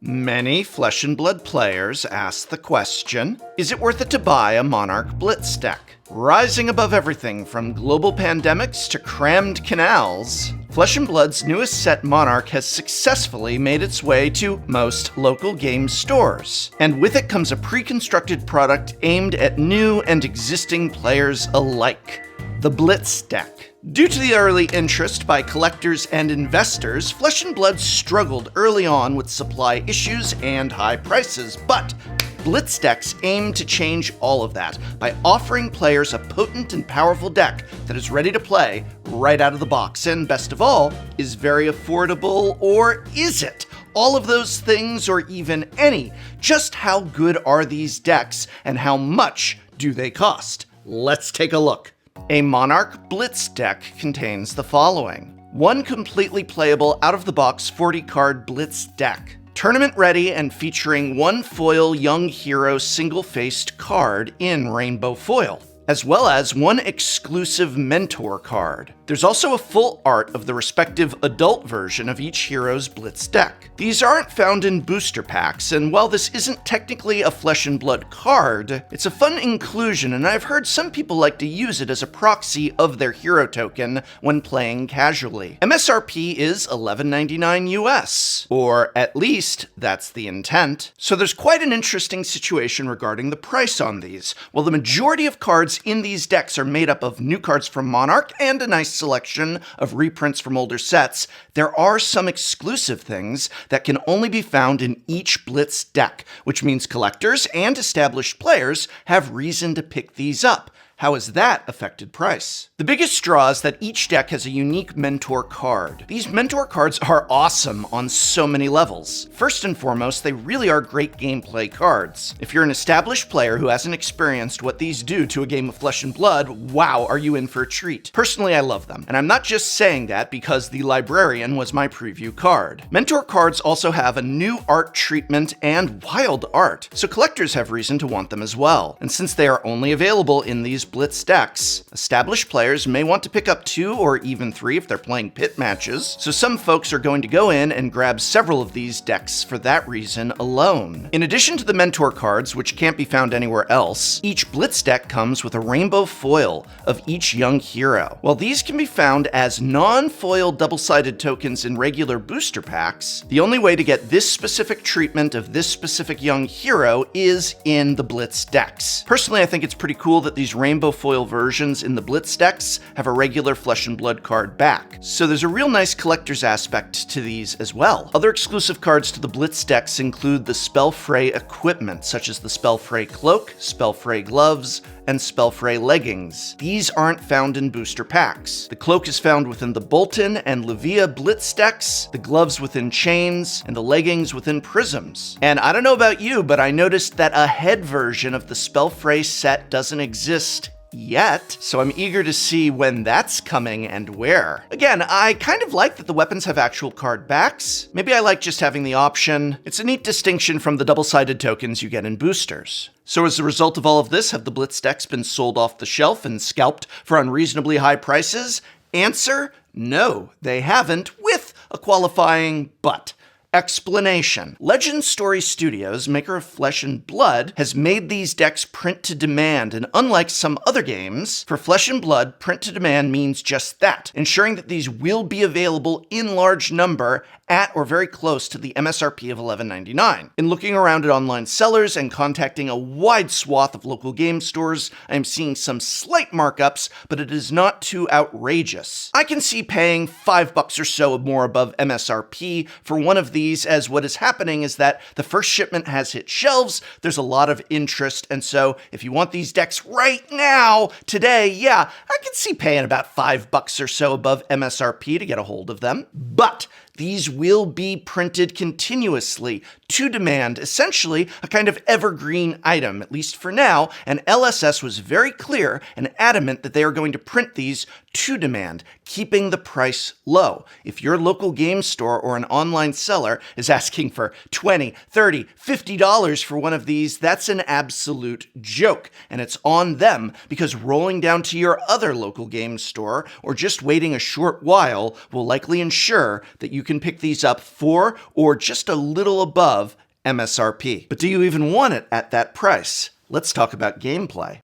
Many Flesh and Blood players ask the question, is it worth it to buy a Monarch Blitz deck? Rising above everything from global pandemics to crammed canals, Flesh and Blood's newest set Monarch has successfully made its way to most local game stores, and with it comes a pre-constructed product aimed at new and existing players alike, the Blitz deck. Due to the early interest by collectors and investors, Flesh and Blood struggled early on with supply issues and high prices, but Blitz decks aim to change all of that by offering players a potent and powerful deck that is ready to play right out of the box, and best of all, is very affordable, or is it? All of those things, or even any. Just how good are these decks, and how much do they cost? Let's take a look. A Monarch Blitz deck contains the following. One completely playable out-of-the-box 40-card Blitz deck. Tournament ready and featuring one foil Young Hero single-faced card in rainbow foil, as well as one exclusive Mentor card. There's also a full art of the respective adult version of each hero's Blitz deck. These aren't found in booster packs, and while this isn't technically a Flesh and Blood card, it's a fun inclusion, and I've heard some people like to use it as a proxy of their hero token when playing casually. MSRP is $11.99 US, or at least that's the intent. So there's quite an interesting situation regarding the price on these. While the majority of cards in these decks are made up of new cards from Monarch and a nice selection of reprints from older sets, there are some exclusive things that can only be found in each Blitz deck, which means collectors and established players have reason to pick these up. How has that affected price? The biggest draw is that each deck has a unique Mentor card. These Mentor cards are awesome on so many levels. First and foremost, they really are great gameplay cards. If you're an established player who hasn't experienced what these do to a game of Flesh and Blood, wow, are you in for a treat. Personally, I love them. And I'm not just saying that because the Librarian was my preview card. Mentor cards also have a new art treatment and wild art, so collectors have reason to want them as well. And since they are only available in these Blitz decks, established players may want to pick up 2 or even 3 if they're playing pit matches, so some folks are going to go in and grab several of these decks for that reason alone. In addition to the Mentor cards, which can't be found anywhere else, each Blitz deck comes with a rainbow foil of each young hero. While these can be found as non-foil double-sided tokens in regular booster packs, the only way to get this specific treatment of this specific young hero is in the Blitz decks. Personally, I think it's pretty cool that these rainbow foil versions in the Blitz decks have a regular Flesh and Blood card back, so there's a real nice collector's aspect to these as well. Other exclusive cards to the Blitz decks include the Spellfray equipment, such as the Spellfray cloak, Spellfray gloves, and Spellfray leggings. These aren't found in booster packs. The cloak is found within the Bolton and Levia Blitz decks, the gloves within Chains, and the leggings within Prisms. And I don't know about you, but I noticed that a head version of the Spellfray set doesn't exist yet, so I'm eager to see when that's coming and where. Again, I kind of like that the weapons have actual card backs. Maybe I like just having the option. It's a neat distinction from the double-sided tokens you get in boosters. So as a result of all of this, have the Blitz decks been sold off the shelf and scalped for unreasonably high prices? Answer, no, they haven't, with a qualifying but. Explanation. Legend Story Studios, maker of Flesh and Blood, has made these decks print to demand, and unlike some other games, for Flesh and Blood, print to demand means just that, ensuring that these will be available in large number at or very close to the MSRP of $11.99. In looking around at online sellers and contacting a wide swath of local game stores, I am seeing some slight markups, but it is not too outrageous. I can see paying $5 or so more above MSRP for one of these, as what is happening is that the first shipment has hit shelves, there's a lot of interest, and so if you want these decks right now, today, yeah, I can see paying about $5 or so above MSRP to get a hold of them. But these will be printed continuously to demand, essentially a kind of evergreen item, at least for now, and LSS was very clear and adamant that they are going to print these to demand, keeping the price low. If your local game store or an online seller is asking for $20, $30, $50 for one of these, that's an absolute joke, and it's on them, because rolling down to your other local game store or just waiting a short while will likely ensure that you can pick these up for or just a little above MSRP. But do you even want it at that price? Let's talk about gameplay.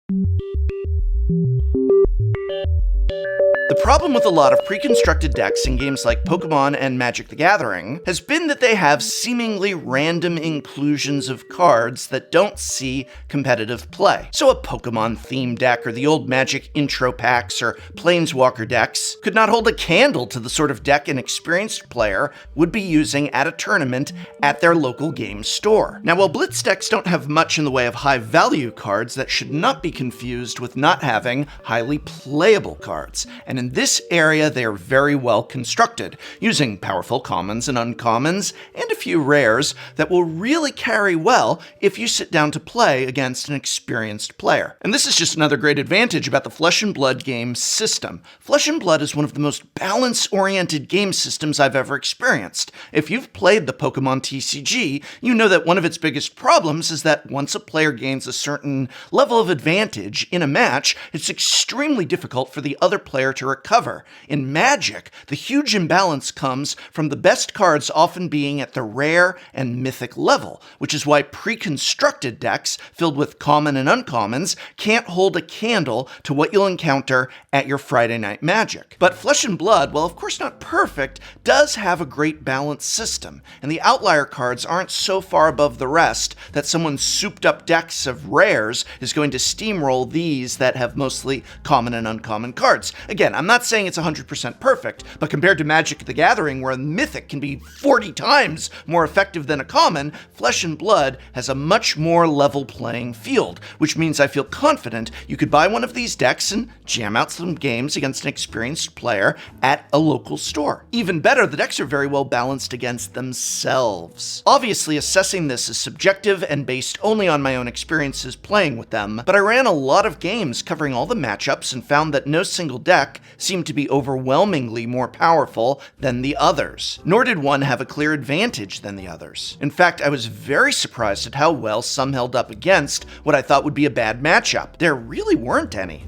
The problem with a lot of pre-constructed decks in games like Pokemon and Magic the Gathering has been that they have seemingly random inclusions of cards that don't see competitive play. So a Pokemon-themed deck or the old Magic intro packs or Planeswalker decks could not hold a candle to the sort of deck an experienced player would be using at a tournament at their local game store. Now, while Blitz decks don't have much in the way of high-value cards, that should not be confused with not having highly playable cards. And in this area, they are very well constructed, using powerful commons and uncommons, and a few rares that will really carry well if you sit down to play against an experienced player. And this is just another great advantage about the Flesh and Blood game system. Flesh and Blood is one of the most balance-oriented game systems I've ever experienced. If you've played the Pokemon TCG, you know that one of its biggest problems is that once a player gains a certain level of advantage in a match, it's extremely difficult for the other player to recover. In Magic, the huge imbalance comes from the best cards often being at the rare and mythic level, which is why pre-constructed decks filled with common and uncommons can't hold a candle to what you'll encounter at your Friday Night Magic. But Flesh and Blood, while of course not perfect, does have a great balanced system, and the outlier cards aren't so far above the rest that someone's souped-up decks of rares is going to steamroll these that have mostly common and uncommon cards. Again, I'm not saying it's 100% perfect, but compared to Magic the Gathering, where a mythic can be 40 times more effective than a common, Flesh and Blood has a much more level playing field, which means I feel confident you could buy one of these decks and jam out some games against an experienced player at a local store. Even better, the decks are very well balanced against themselves. Obviously, assessing this is subjective and based only on my own experiences playing with them, but I ran a lot of games covering all the matchups and found that no single deck seemed to be overwhelmingly more powerful than the others, nor did one have a clear advantage than the others. In fact, I was very surprised at how well some held up against what I thought would be a bad matchup. There really weren't any.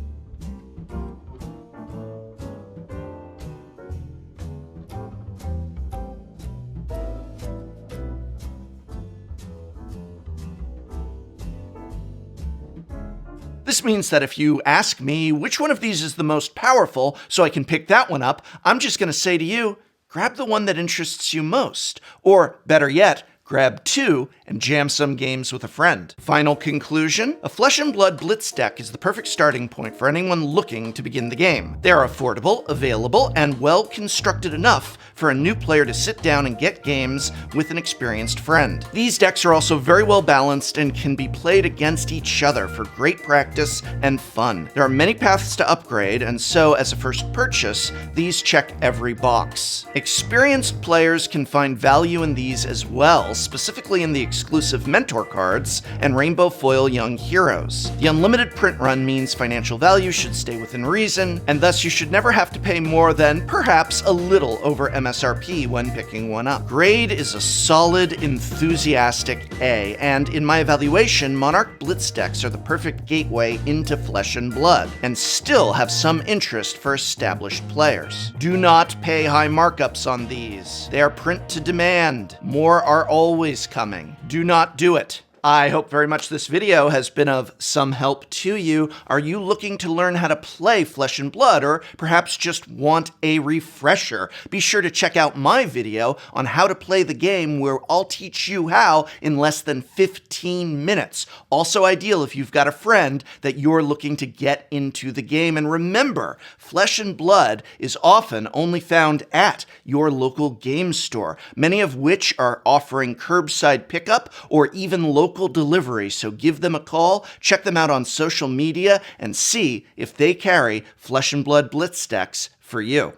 This means that if you ask me which one of these is the most powerful so I can pick that one up, I'm just going to say to you, grab the one that interests you most. Or, better yet, grab two and jam some games with a friend. Final conclusion, a Flesh and Blood Blitz deck is the perfect starting point for anyone looking to begin the game. They are affordable, available, and well constructed enough for a new player to sit down and get games with an experienced friend. These decks are also very well balanced and can be played against each other for great practice and fun. There are many paths to upgrade, and so as a first purchase, these check every box. Experienced players can find value in these as well, specifically in the exclusive mentor cards and Rainbow Foil Young Heroes. The unlimited print run means financial value should stay within reason, and thus you should never have to pay more than perhaps a little over MSRP when picking one up. Grade is a solid, enthusiastic A, and in my evaluation, Monarch Blitz decks are the perfect gateway into Flesh and Blood, and still have some interest for established players. Do not pay high markups on these. They are print to demand. More are always coming. Do not do it. I hope very much this video has been of some help to you. Are you looking to learn how to play Flesh and Blood, or perhaps just want a refresher? Be sure to check out my video on how to play the game, where I'll teach you how in less than 15 minutes. Also ideal if you've got a friend that you're looking to get into the game. And remember, Flesh and Blood is often only found at your local game store, many of which are offering curbside pickup or even local delivery, so give them a call, check them out on social media, and see if they carry Flesh and Blood Blitz decks for you.